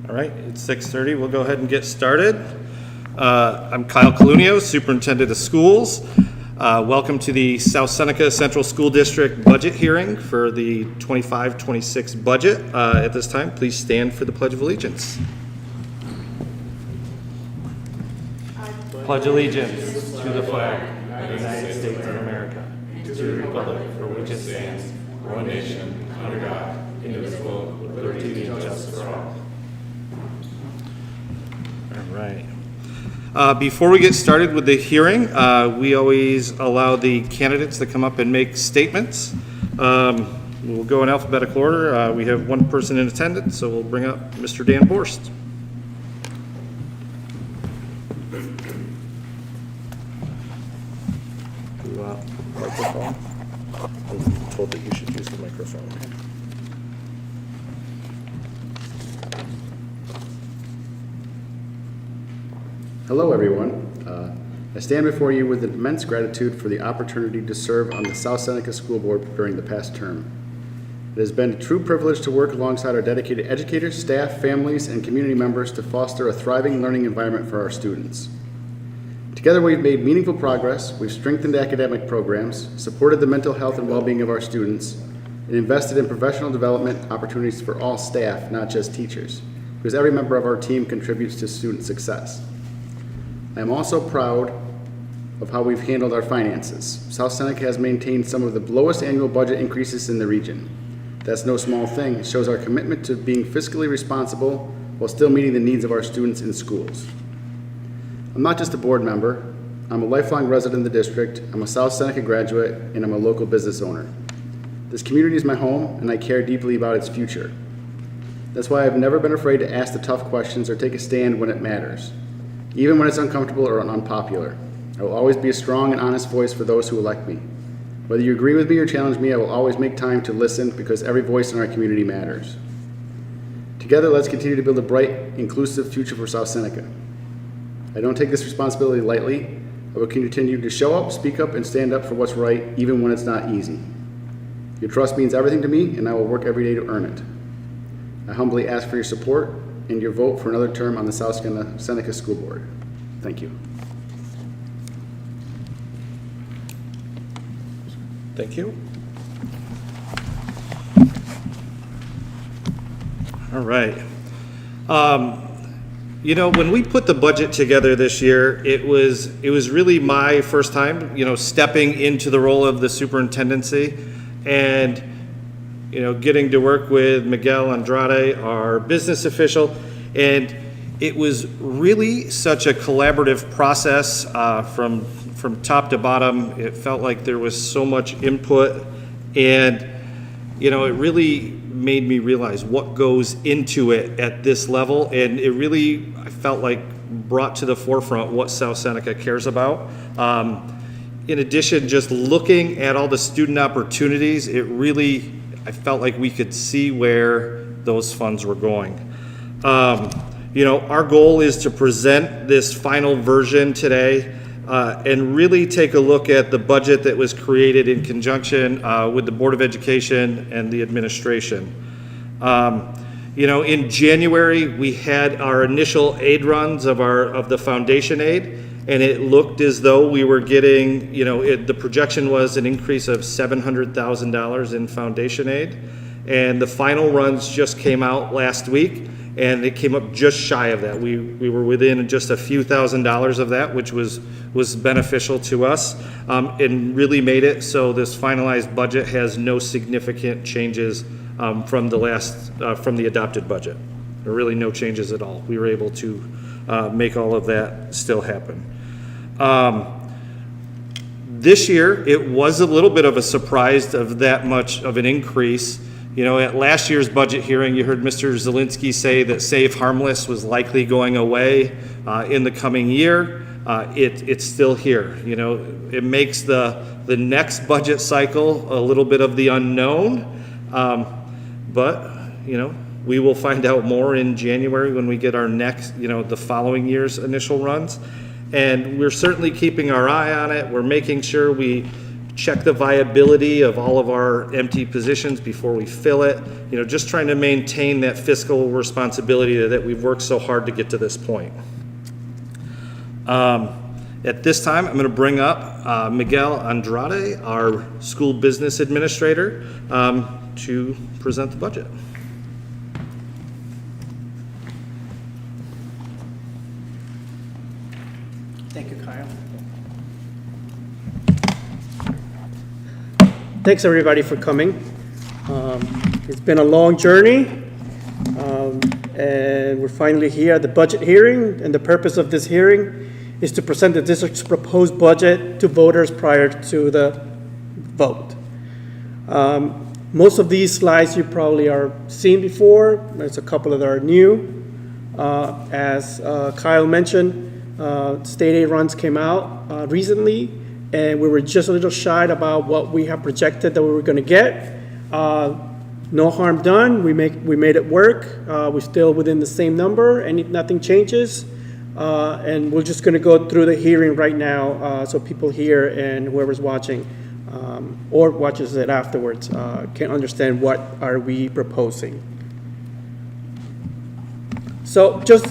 All right, it's 6:30. We'll go ahead and get started. I'm Kyle Colunio, Superintendent of Schools. Welcome to the South Seneca Central School District budget hearing for the 25-26 budget. At this time, please stand for the Pledge of Allegiance. Pledge allegiance to the flag of the United States of America, to the republic for which it stands, one nation, under God, indivisible, with liberty and justice for all. All right. Before we get started with the hearing, we always allow the candidates to come up and make statements. We'll go in alphabetical order. We have one person in attendance, so we'll bring up Mr. Dan Borst. Microphone. I'm told that you should use the microphone. Hello, everyone. I stand before you with immense gratitude for the opportunity to serve on the South Seneca School Board during the past term. It has been a true privilege to work alongside our dedicated educators, staff, families, and community members to foster a thriving learning environment for our students. Together, we've made meaningful progress, we've strengthened academic programs, supported the mental health and well-being of our students, and invested in professional development opportunities for all staff, not just teachers, because every member of our team contributes to student success. I am also proud of how we've handled our finances. South Seneca has maintained some of the lowest annual budget increases in the region. That's no small thing. It shows our commitment to being fiscally responsible while still meeting the needs of our students in schools. I'm not just a board member. I'm a lifelong resident of the district. I'm a South Seneca graduate, and I'm a local business owner. This community is my home, and I care deeply about its future. That's why I've never been afraid to ask the tough questions or take a stand when it matters, even when it's uncomfortable or unpopular. I will always be a strong and honest voice for those who elect me. Whether you agree with me or challenge me, I will always make time to listen because every voice in our community matters. Together, let's continue to build a bright, inclusive future for South Seneca. I don't take this responsibility lightly. I will continue to show up, speak up, and stand up for what's right, even when it's not easy. Your trust means everything to me, and I will work every day to earn it. I humbly ask for your support and your vote for another term on the South Seneca School Board. Thank you. Thank you. All right. You know, when we put the budget together this year, it was really my first time, stepping into the role of the superintendency and, getting to work with Miguel Andrade, our business official, and it was really such a collaborative process from top to bottom. It felt like there was so much input, and, it really made me realize what goes into it at this level, and it really, I felt like, brought to the forefront what South Seneca cares about. In addition, just looking at all the student opportunities, I felt like we could see where those funds were going. Our goal is to present this final version today and really take a look at the budget that was created in conjunction with the Board of Education and the administration. In January, we had our initial aid runs of the foundation aid, and it looked as though we were getting, the projection was an increase of $700,000 in foundation aid, and the final runs just came out last week, and it came up just shy of that. We were within just a few $1,000s of that, which was beneficial to us, and really made it so this finalized budget has no significant changes from the adopted budget. There are really no changes at all. We were able to make all of that still happen. This year, it was a little bit of a surprise of that much of an increase. At last year's budget hearing, you heard Mr. Zielinski say that Save Harmless was likely going away in the coming year. It's still here. It makes the next budget cycle a little bit of the unknown. But we will find out more in January when we get our next, the following year's initial runs. And we're certainly keeping our eye on it. We're making sure we check the viability of all of our empty positions before we fill it. Just trying to maintain that fiscal responsibility that we've worked so hard to get to this point. At this time, I'm going to bring up Miguel Andrade, our school business administrator, to present the budget. Thank you, Kyle. Thanks, everybody, for coming. It's been a long journey, and we're finally here at the budget hearing, and the purpose of this hearing is to present the district's proposed budget to voters prior to the vote. Most of these slides you probably are seen before. There's a couple that are new. As Kyle mentioned, state aid runs came out recently, and we were just a little shy about what we have projected that we were going to get. No harm done. We made it work. We're still within the same number, and nothing changes. And we're just going to go through the hearing right now, so people here and whoever's watching or watches it afterwards can understand what are we proposing. So just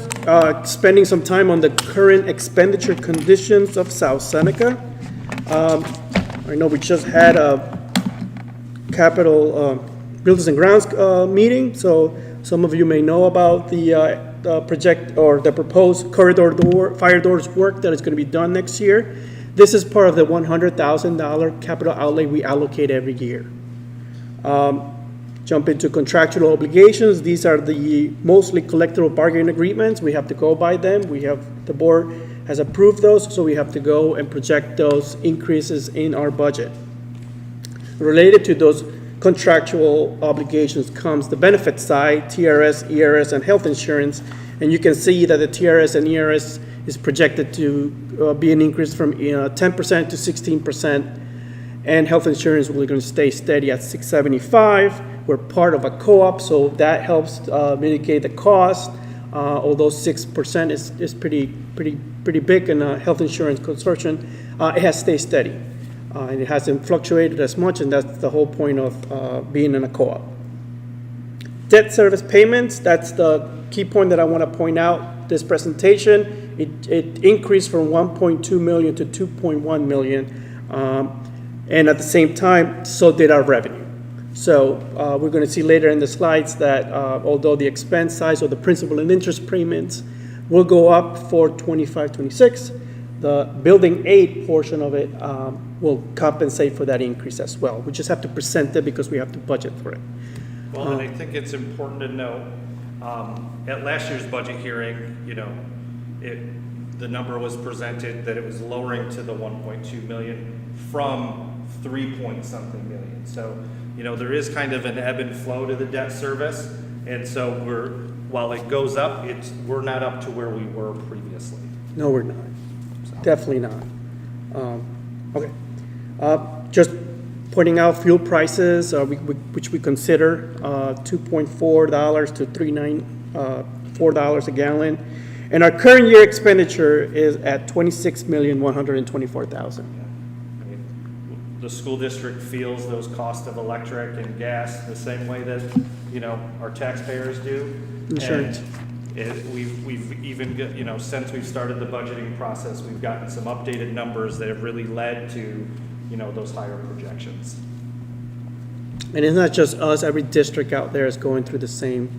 spending some time on the current expenditure conditions of South Seneca. I know we just had a capital buildings and grounds meeting, so some of you may know about the project or the proposed fire doors work that is going to be done next year. This is part of the $100,000 capital outlay we allocate every year. Jump into contractual obligations. These are the mostly collective bargaining agreements. We have to go by them. The board has approved those, so we have to go and project those increases in our budget. Related to those contractual obligations comes the benefit side, TRS, ERS, and health insurance. And you can see that the TRS and ERS is projected to be an increase from 10% to 16%. And health insurance, we're going to stay steady at $675. We're part of a co-op, so that helps mitigate the cost. Although 6% is pretty big in a health insurance consortium, it has stayed steady. And it hasn't fluctuated as much, and that's the whole point of being in a co-op. Debt service payments, that's the key point that I want to point out this presentation. It increased from 1.2 million to 2.1 million, and at the same time, so did our revenue. So we're going to see later in the slides that although the expense size or the principal and interest payments will go up for 25-26, the building aid portion of it will compensate for that increase as well. We just have to present it because we have to budget for it. Well, and I think it's important to note, at last year's budget hearing, the number was presented that it was lowering to the 1.2 million from 3-point-something million. So, there is kind of an ebb and flow to the debt service, and so while it goes up, we're not up to where we were previously. No, we're not. So. Definitely not. Okay. Just pointing out fuel prices, which we consider $2.4 to $3.94 a gallon. And our current year expenditure is at $26,124,000. The school district feels those costs of electric and gas the same way that, our taxpayers do. Insurance. We've even, since we've started the budgeting process, we've gotten some updated numbers that have really led to, those higher projections. And it's not just us, every district out there is going through the same,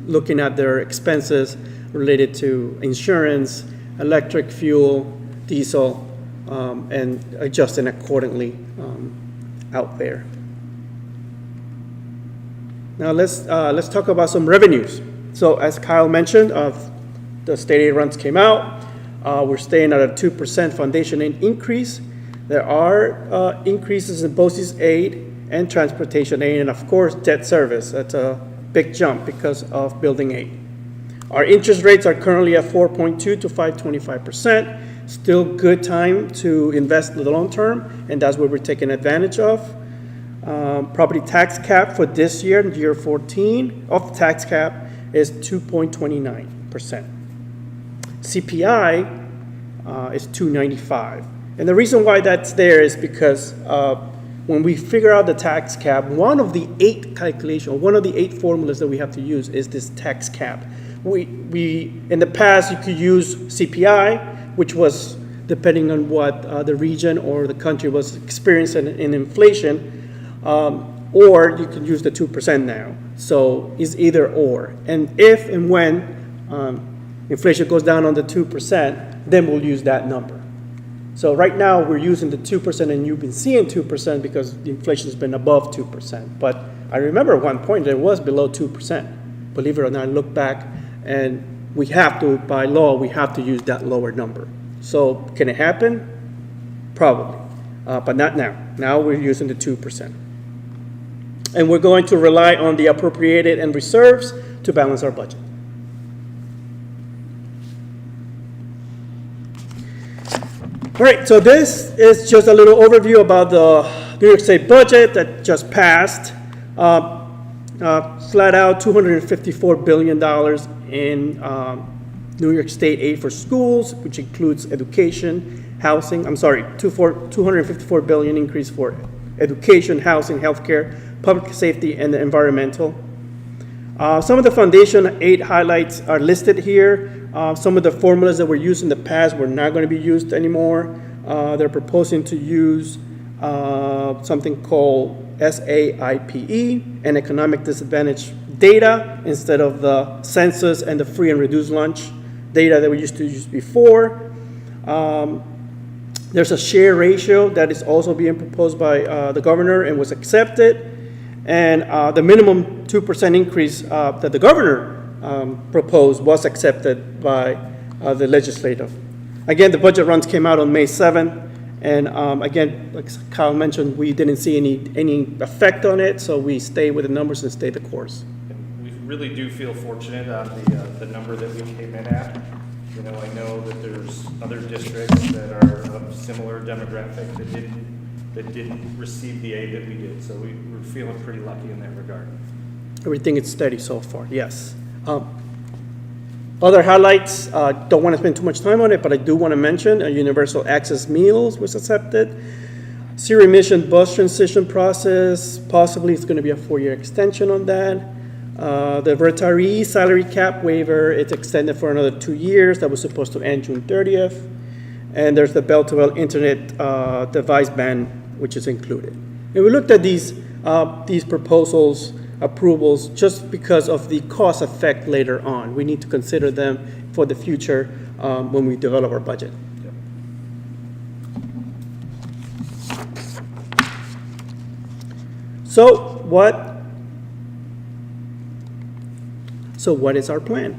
looking at their expenses related to insurance, electric, fuel, diesel, and adjusting accordingly out there. Now let's talk about some revenues. So as Kyle mentioned, the state aid runs came out. We're staying at a 2% foundation aid increase. There are increases in BOCES aid and transportation aid, and of course debt service. That's a big jump because of building aid. Our interest rates are currently at 4.2 to 5.25%. Still good time to invest in the long term, and that's what we're taking advantage of. Property tax cap for this year, year 14, of the tax cap is 2.29%. CPI is 2.95. And the reason why that's there is because when we figure out the tax cap, one of the 8 formulas that we have to use is this tax cap. We in the past, you could use CPI, which was depending on what the region or the country was experiencing in inflation, or you could use the 2% now. So it's either or. And if and when inflation goes down on the 2%, then we'll use that number. So right now, we're using the 2%, and you've been seeing 2% because the inflation has been above 2%. But I remember at one point it was below 2%. Believe it or not, I look back, and we have to, by law, we have to use that lower number. So can it happen? Probably, but not now. Now we're using the 2%. And we're going to rely on the appropriated and reserves to balance our budget. All right, so this is just a little overview about the New York State budget that just passed. Flat out $254 billion in New York State aid for schools, which includes education, housing. $254 billion increase for education, housing, healthcare, public safety, and the environmental. Some of the foundation aid highlights are listed here. Some of the formulas that were used in the past were not going to be used anymore. They're proposing to use something called SAIPE and economic disadvantage data instead of the census and the free and reduced lunch data that we used to use before. There's a share ratio that is also being proposed by the governor and was accepted. And the minimum 2% increase that the governor proposed was accepted by the legislative. Again, the budget runs came out on May 7th. And again, like Kyle mentioned, we didn't see any effect on it, so we stay with the numbers and stay the course. And we really do feel fortunate on the number that we came in at. You know, I know that there's other districts that are of similar demographic that didn't receive the aid that we did. So we're feeling pretty lucky in that regard. Everything is steady so far, yes. Other highlights, don't want to spend too much time on it, but I do want to mention universal access meals was accepted. Zero emission bus transition process, possibly it's going to be a 4-year extension on that. The retiree salary cap waiver, it's extended for another 2 years. That was supposed to end June 30th. And there's the bell-to-bell internet device ban, which is included. And we looked at these proposals, approvals, just because of the cost effect later on. We need to consider them for the future when we develop our budget. Yep. So what is our plan?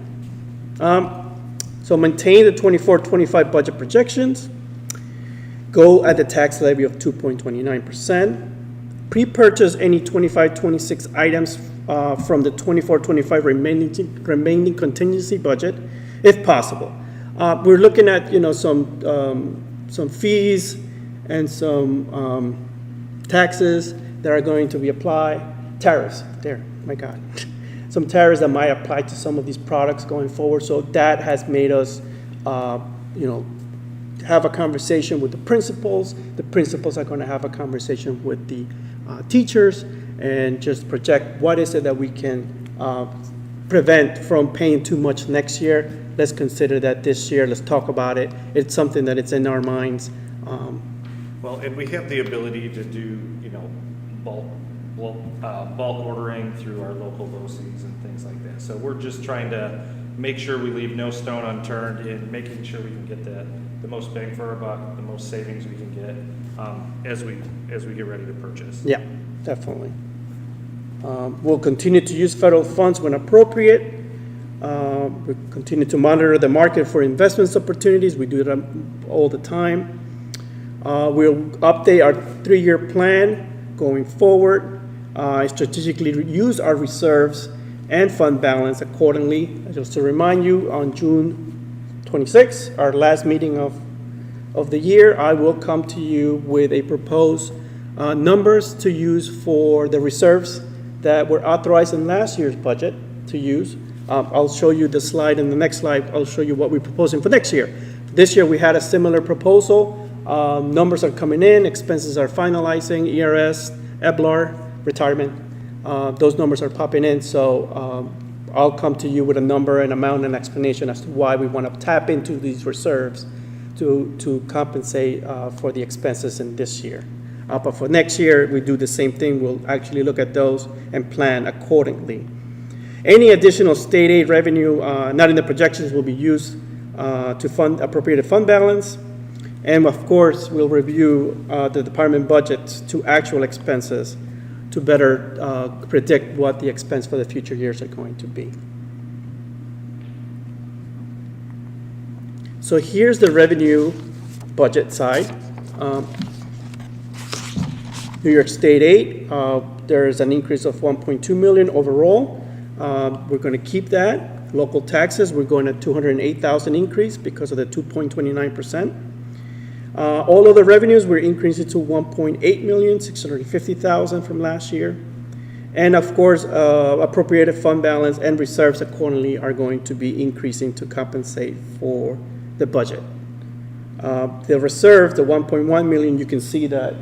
So maintain the 24-25 budget projections, go at the tax levy of 2.29%, pre-purchase any 25-26 items from the 24-25 remaining contingency budget, if possible. We're looking at some fees and some taxes that are going to be applied. Tariffs, there, my God. Some tariffs that might apply to some of these products going forward. So that has made us, have a conversation with the principals. The principals are going to have a conversation with the teachers and just project what is it that we can prevent from paying too much next year. Let's consider that this year. Let's talk about it. It's something that it's in our minds. Well, and we have the ability to do, bulk ordering through our local BOCES and things like that. So we're just trying to make sure we leave no stone unturned in making sure we can get the most bang for our buck, the most savings we can get as we get ready to purchase. Yeah, definitely. We'll continue to use federal funds when appropriate. We continue to monitor the market for investments opportunities. We do that all the time. We'll update our 3-year plan going forward. Strategically use our reserves and fund balance accordingly. Just to remind you, on June 26th, our last meeting of the year, I will come to you with a proposed numbers to use for the reserves that were authorized in last year's budget to use. I'll show you the slide. In the next slide, I'll show you what we're proposing for next year. This year, we had a similar proposal. Numbers are coming in, expenses are finalizing, ERS, EBLAR, retirement. Those numbers are popping in, so I'll come to you with a number and amount and explanation as to why we want to tap into these reserves to compensate for the expenses in this year. But for next year, we do the same thing. We'll actually look at those and plan accordingly. Any additional state aid revenue not in the projections will be used to fund appropriated fund balance. And of course, we'll review the department budgets to actual expenses to better predict what the expense for the future years are going to be. So here's the revenue budget side. New York State aid, there's an increase of 1.2 million overall. We're going to keep that. Local taxes, we're going at 208,000 increase because of the 2.29%. All other revenues, we're increasing to 1.8 million, 650,000 from last year. And of course, appropriated fund balance and reserves accordingly are going to be increasing to compensate for the budget. The reserve, the 1.1 million, you can see that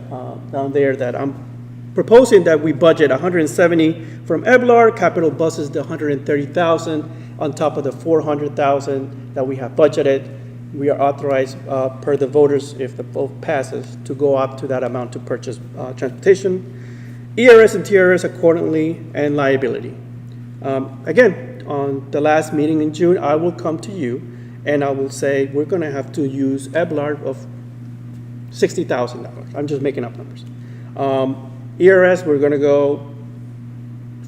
down there that I'm proposing that we budget 170 from EBLAR, capital buses the 130,000 on top of the 400,000 that we have budgeted. We are authorized per the voters, if the vote passes, to go up to that amount to purchase transportation, ERS and TRS accordingly, and liability. Again, on the last meeting in June, I will come to you and I will say we're going to have to use EBLAR of $60,000. I'm just making up numbers. ERS, we're going to go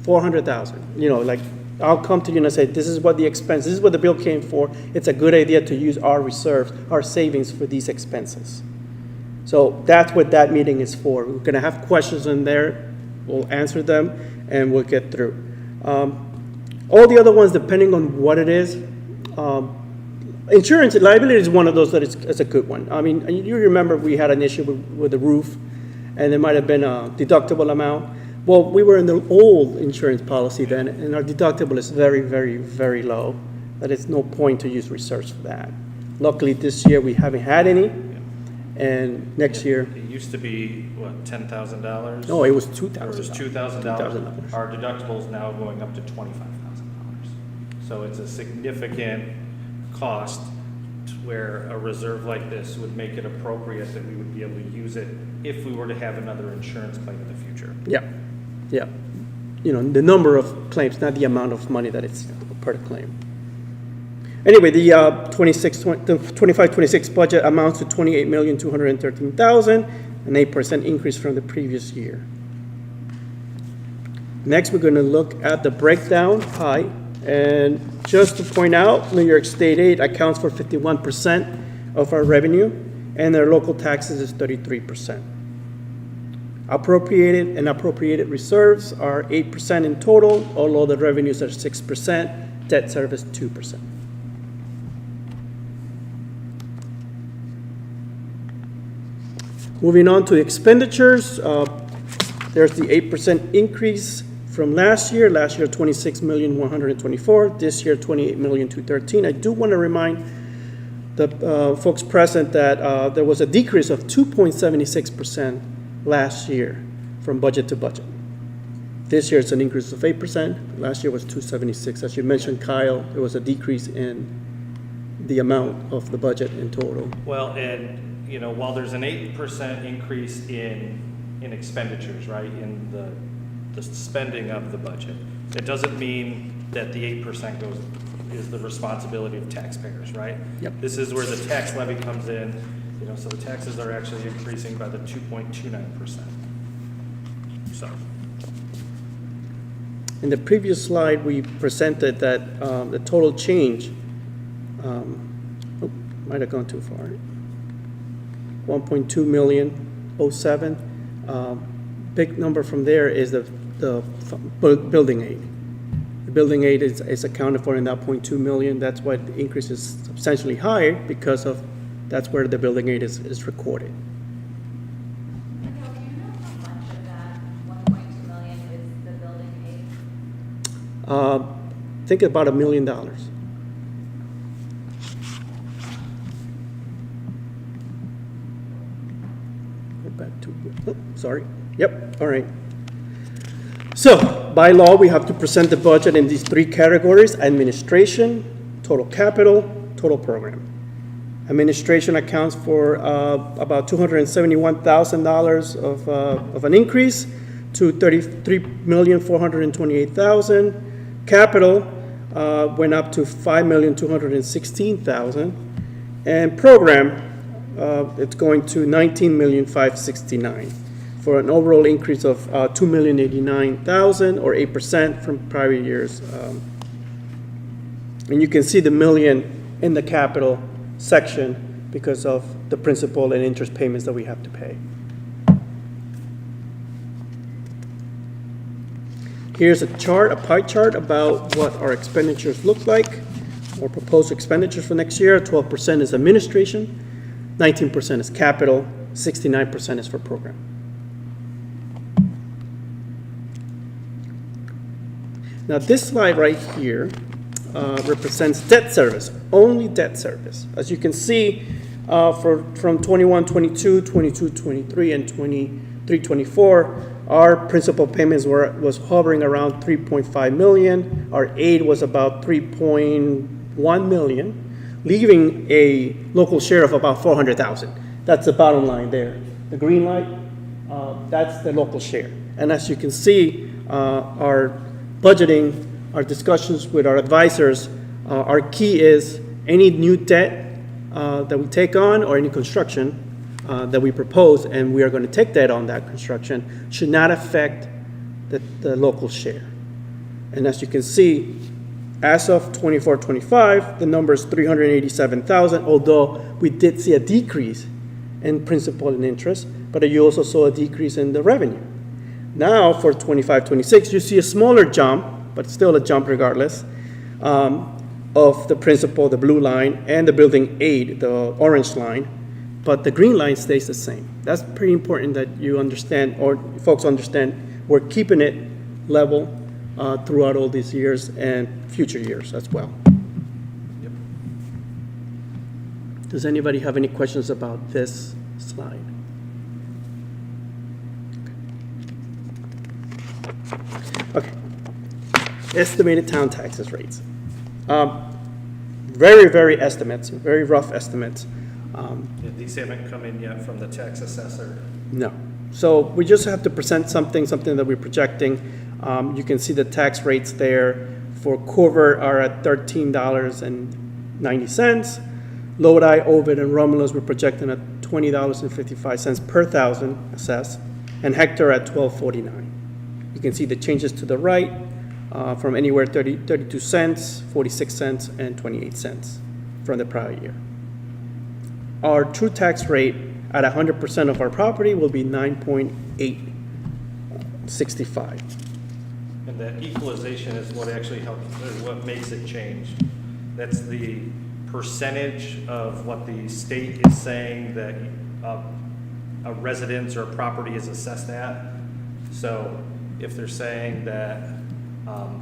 400,000. You know, like I'll come to you and I say, this is what the expense, this is what the bill came for. It's a good idea to use our reserves, our savings for these expenses. So that's what that meeting is for. We're going to have questions in there. We'll answer them and we'll get through. All the other ones, depending on what it is, insurance liability is one of those that is a good one. I mean, you remember we had an issue with the roof, and there might have been a deductible amount. Well, we were in the old insurance policy then, and our deductible is very, very, very low. That is no point to use reserves for that. Luckily, this year we haven't had any, and next year. It used to be, what, $10,000? No, it was $2,000. It was $2,000. Our deductible is now going up to $25,000. So it's a significant cost where a reserve like this would make it appropriate that we would be able to use it if we were to have another insurance claim in the future. Yeah, yeah. You know, the number of claims, not the amount of money that it's per claim. Anyway, the 25-26 budget amounts to $28,213,000, an 8% increase from the previous year. Next, we're going to look at the breakdown pie. And just to point out, New York State aid accounts for 51% of our revenue, and their local taxes is 33%. Appropriated and appropriated reserves are 8% in total, although the revenues are 6%, debt service 2%. Moving on to expenditures, there's the 8% increase from last year. Last year, $26,124,000. This year, $28,213,000. I do want to remind the folks present that there was a decrease of 2.76% last year from budget to budget. This year, it's an increase of 8%. Last year was 276. As you mentioned, Kyle, there was a decrease in the amount of the budget in total. Well, and you know, while there's an 8% increase in expenditures, right, in the spending of the budget, it doesn't mean that the 8% is the responsibility of taxpayers, right? Yep. This is where the tax levy comes in, you know, so the taxes are actually increasing by the 2.29%. So. In the previous slide, we presented that the total change, might have gone too far, 1.2 million, 07. Big number from there is the building aid. The building aid is accounted for in that 0.2 million. That's why the increase is substantially higher, because of that's where the building aid is recorded. Do you know how much of that 1.2 million is the building aid? Think about $1 million. back to, oh, sorry. Yep, all right. So, by law, we have to present the budget in these three categories: administration, total capital, total program. Administration accounts for about $271,000 of an increase to $33,428,000. Capital went up to $5,216,000. And program, it's going to $19,569,000 for an overall increase of $2,089,000 or 8% from prior years. And you can see the million in the capital section because of the principal and interest payments that we have to pay. Here's a chart, a pie chart about what our expenditures look like, or proposed expenditures for next year. 12% is administration, 19% is capital, 69% is for program. Now this slide right here represents debt service, only debt service. As you can see, from 21, 22, 22, 23, and 23, 24, our principal payments was hovering around 3.5 million. Our aid was about 3.1 million, leaving a local share of about 400,000. That's the bottom line there. The green line, that's the local share. And as you can see, our budgeting, our discussions with our advisors, our key is any new debt that we take on or any construction that we propose, and we are going to take debt on that construction, should not affect the local share. And as you can see, as of 24-25, the number is 387,000, although we did see a decrease in principal and interest, but you also saw a decrease in the revenue. Now for 25-26, you see a smaller jump, but still a jump regardless, of the principal, the blue line, and the building aid, the orange line, but the green line stays the same. That's pretty important that you understand, or folks understand, we're keeping it level throughout all these years and future years as well. Yep. Does anybody have any questions about this slide? Okay. Estimated town taxes rates. Very, very estimates, very rough estimates. Yeah, these haven't come in yet from the tax assessor. No. So we just have to present something that we're projecting. You can see the tax rates there. For Covert are at $13.90. Lodi, Ovid, and Romulus we're projecting at $20.55 per thousand assessed, and Hector at $12.49. You can see the changes to the right from anywhere 32 cents, 46 cents, and 28 cents from the prior year. Our true tax rate at 100% of our property will be 9.865. And that equalization is what actually helps, or what makes it change. That's the percentage of what the state is saying that a residence or a property is assessed at. So if they're saying that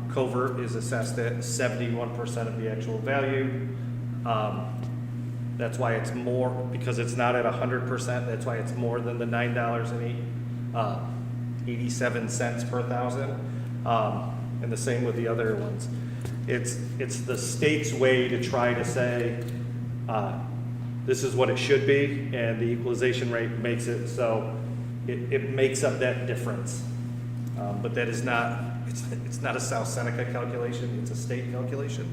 Covert is assessed at 71% of the actual value, that's why it's more, because it's not at 100%, that's why it's more than the $9.87 per thousand. And the same with the other ones. It's the state's way to try to say, this is what it should be, and the equalization rate makes it so it makes up that difference. But that is not, it's not a South Seneca calculation, it's a state calculation.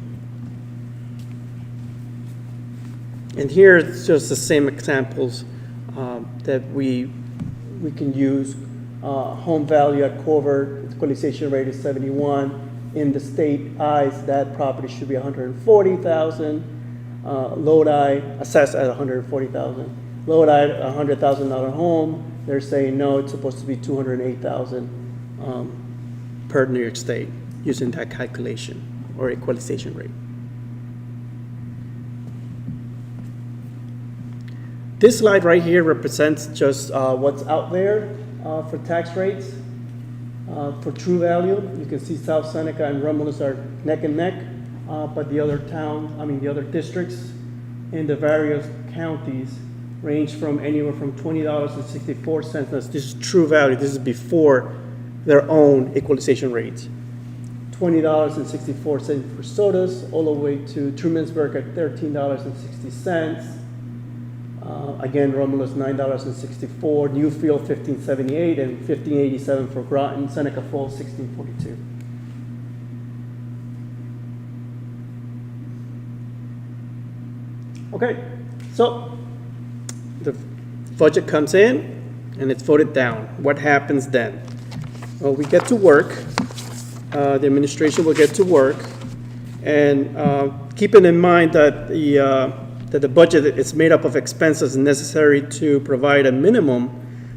And here it's just the same examples that we can use. Home value at Covert, equalization rate is 71. In the state eyes, that property should be 140,000. Lodi assessed at 140,000. Lodi, $100,000 home, they're saying no, it's supposed to be 208,000 per New York State using that calculation or equalization rate. This slide right here represents just what's out there for tax rates. For true value, you can see South Seneca and Romulus are neck and neck, but the other districts in the various counties range from anywhere from $20.64. This is true value. This is before their own equalization rates. $20.64 for sodas, all the way to Trumansburg at $13.60. Again, Romulus $9.64, Newfield $15.78, and $15.87 for Groton, Seneca Falls $16.42. Okay, so the budget comes in and it's voted down. What happens then? Well, we get to work. The administration will get to work, and keeping in mind that the budget is made up of expenses necessary to provide a minimum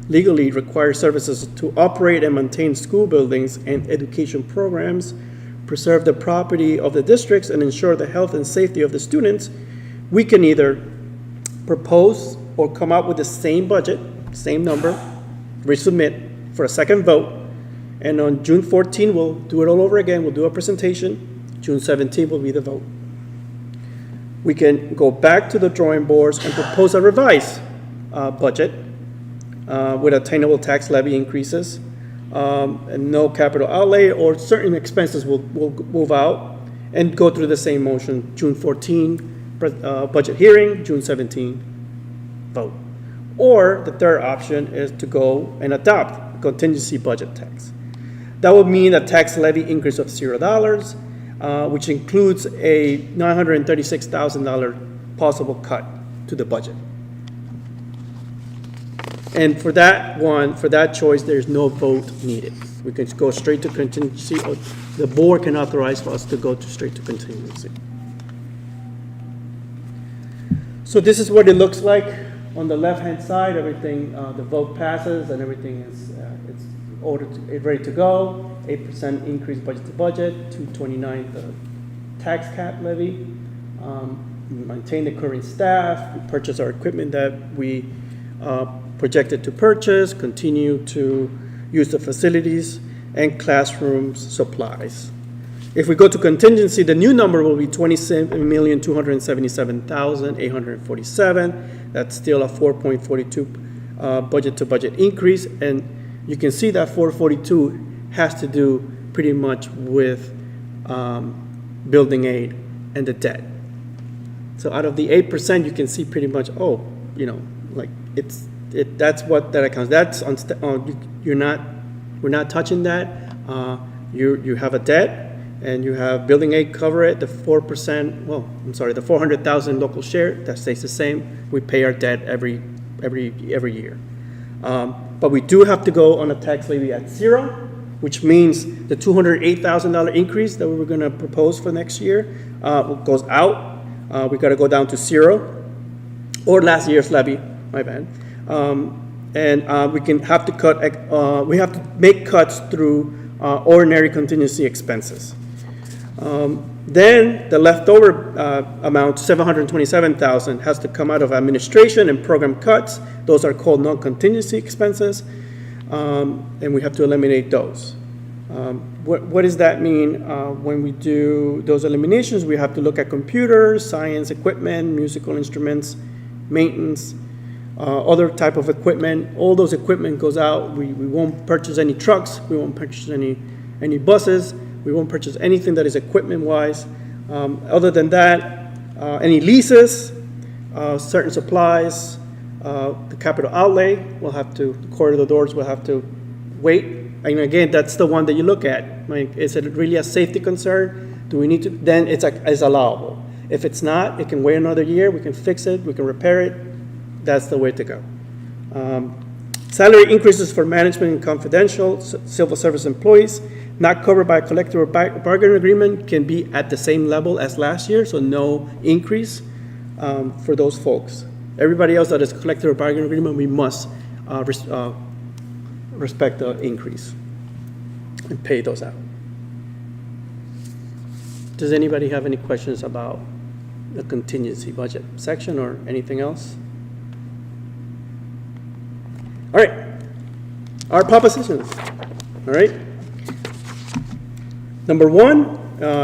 legally required services to operate and maintain school buildings and education programs, preserve the property of the districts, and ensure the health and safety of the students, we can either propose or come up with the same budget, same number, resubmit for a second vote, and on June 14, we'll do it all over again. We'll do a presentation. June 17 will be the vote. We can go back to the drawing boards and propose a revised budget with attainable tax levy increases, and no capital outlay, or certain expenses will move out, and go through the same motion. June 14, budget hearing, June 17, vote. Or the third option is to go and adopt contingency budget tax. That would mean a tax levy increase of $0, which includes a $936,000 possible cut to the budget. And for that one, for that choice, there's no vote needed. We can go straight to contingency, or the board can authorize for us to go straight to contingency. So this is what it looks like. On the left-hand side, everything, the vote passes and everything is it's ready to go. 8% increase budget to budget, 229 the tax cap levy. We maintain the current staff. We purchase our equipment that we projected to purchase. Continue to use the facilities and classrooms supplies. If we go to contingency, the new number will be $27,277,847. That's still a 4.42 budget to budget increase, and you can see that 442 has to do pretty much with building aid and the debt. So out of the 8%, you can see pretty much, like that's what that accounts. That's we're not touching that. You have a debt, and you have building aid cover it. The 4%, the 400,000 local share, that stays the same. We pay our debt every year. But we do have to go on a tax levy at 0, which means the $208,000 increase that we were going to propose for next year goes out. We got to go down to 0, or last year's levy, my bad. And we have to make cuts through ordinary contingency expenses. Then the leftover amount, $727,000, has to come out of administration and program cuts. Those are called non-contingency expenses, and we have to eliminate those. What does that mean? When we do those eliminations, we have to look at computers, science equipment, musical instruments, maintenance, other type of equipment. All those equipment goes out. We won't purchase any trucks. We won't purchase any buses. We won't purchase anything that is equipment-wise. Other than that, any leases, certain supplies, the capital outlay will have to, the corridor doors will have to wait. And again, that's the one that you look at. Like, is it really a safety concern? Do we need to? Then it's allowable. If it's not, it can wait another year. We can fix it. We can repair it. That's the way to go. Salary increases for management and confidential civil service employees not covered by a collective bargaining agreement can be at the same level as last year, so no increase for those folks. Everybody else that is collective bargaining agreement, we must respect the increase and pay those out. Does anybody have any questions about the contingency budget section or anything else? All right, our propositions, all right? Number one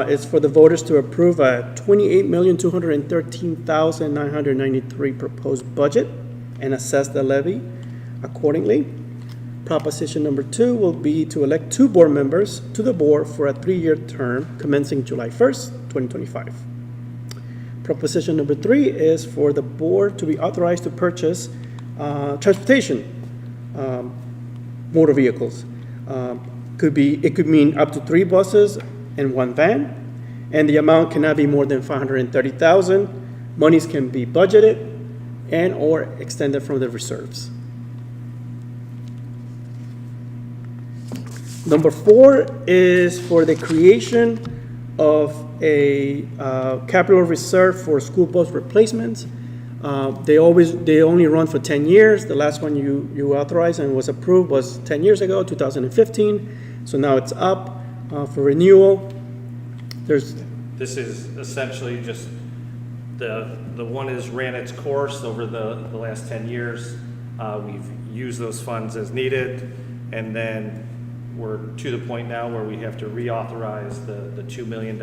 is for the voters to approve a $28,213,993 proposed budget and assess the levy accordingly. Proposition number 2 will be to elect 2 board members to the board for a 3-year term commencing July 1st, 2025. Proposition number 3 is for the board to be authorized to purchase transportation motor vehicles. It could mean up to 3 buses and 1 van, and the amount cannot be more than $530,000. Monies can be budgeted and or extended from the reserves. Number 4 is for the creation of a capital reserve for school bus replacements. They only run for 10 years. The last one you authorized and was approved was 10 years ago, 2015. So now it's up for renewal. This is essentially just the one has ran its course over the last 10 years. We've used those funds as needed, and then we're to the point now where we have to reauthorize the $2 million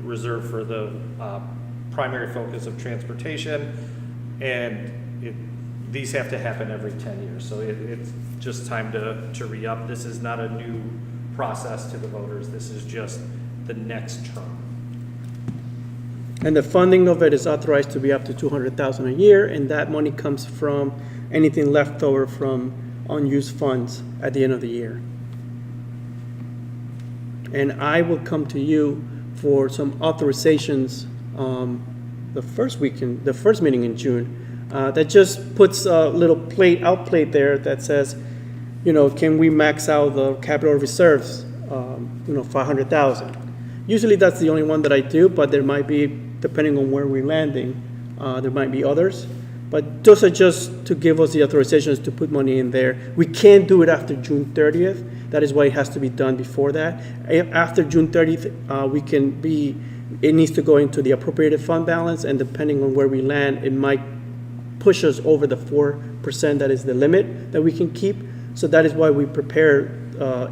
reserve for the primary focus of transportation, and these have to happen every 10 years. So it's just time to re-up. This is not a new process to the voters. This is just the next term. And the funding of it is authorized to be up to $200,000 a year, and that money comes from anything left over from unused funds at the end of the year. And I will come to you for some authorizations the first meeting in June. That just puts a little outplate there that says, can we max out the capital reserves, $500,000. Usually that's the only one that I do, but there might be, depending on where we're landing, there might be others. But those are just to give us the authorizations to put money in there. We can't do it after June 30th. That is why it has to be done before that. After June 30th, it needs to go into the appropriated fund balance, and depending on where we land, it might push us over the 4% that is the limit that we can keep. So that is why we prepare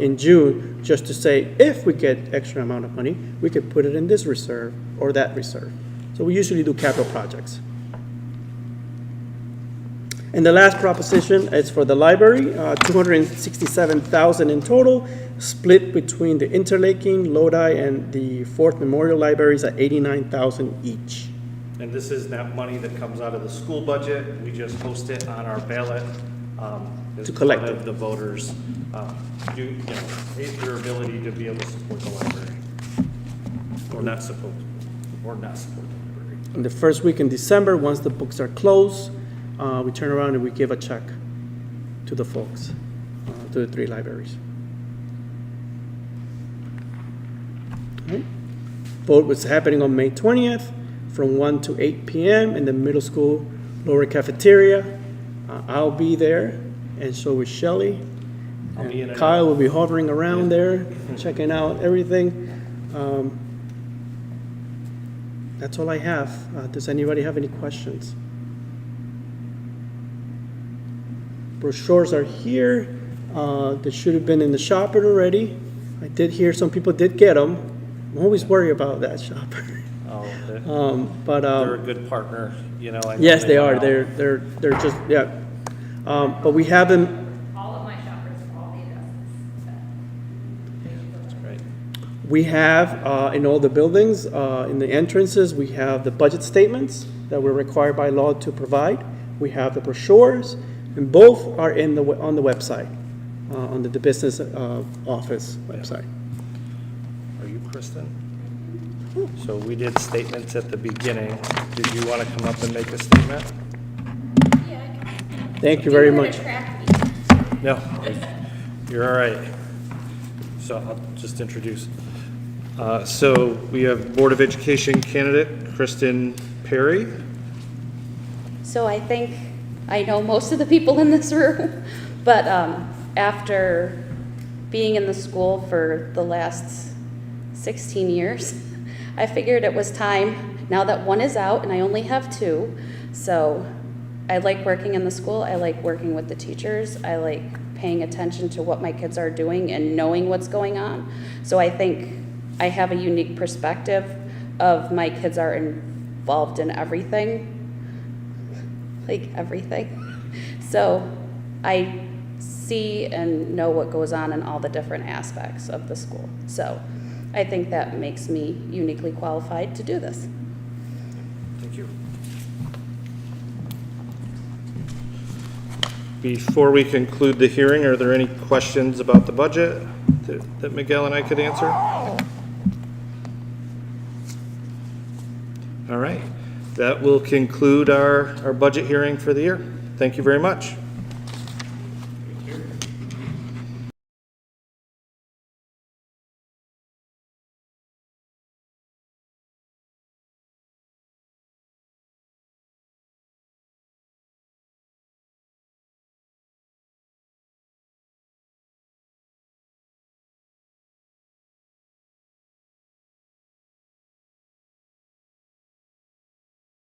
in June, just to say, if we get extra amount of money, we could put it in this reserve or that reserve. So we usually do capital projects. And the last proposition is for the library, $267,000 in total, split between the Interlaken, Lodi, and the Fourth Memorial Libraries at $89,000 each. And this is not money that comes out of the school budget. We just post it on our ballot. To collect part it. of the voters, their ability to be able to support the library. Or not support the library. In the first week in December, once the books are closed, we turn around and we give a check to the folks, to the 3 libraries. Right. Vote was happening on May 20th from 1 to 8 p.m. in the middle school lower cafeteria. I'll be there, and so is Shelley. I'll be in And and Kyle out. will be hovering around there, checking out everything. That's all I have. Does anybody have any questions? Brochures are here. They should have been in the shopper already. I did hear some people did get them. I'm always worried about that shopper. Oh, But they're a good partner, I know yes, they are. know. They're just yeah. But we have them. All of my shoppers, all the addresses that they should That's great. We have in all the buildings, in the entrances, we have the budget statements that we're required by law to provide. We have the brochures, and both are on the website, on the business office website. Are you Kristen? So we did statements at the beginning. Did you want to come up and make a statement? Yeah, I can. Thank you very much. No, you're all right. So I'll just introduce. So we have Board of Education candidate Kristen Perry. So I think I know most of the people in this room, but after being in the school for the last 16 years, I figured it was time, now that one is out and I only have 2. So I like working in the school. I like working with the teachers. I like paying attention to what my kids are doing and knowing what's going on. So I think I have a unique perspective of my kids are involved in everything. like everything. So I see and know what goes on in all the different aspects of the school. So I think that makes me uniquely qualified to do this. Thank you. Before we conclude the hearing, are there any questions about the budget that Miguel and I could answer? All right, that will conclude our budget hearing for the year. Thank you very much.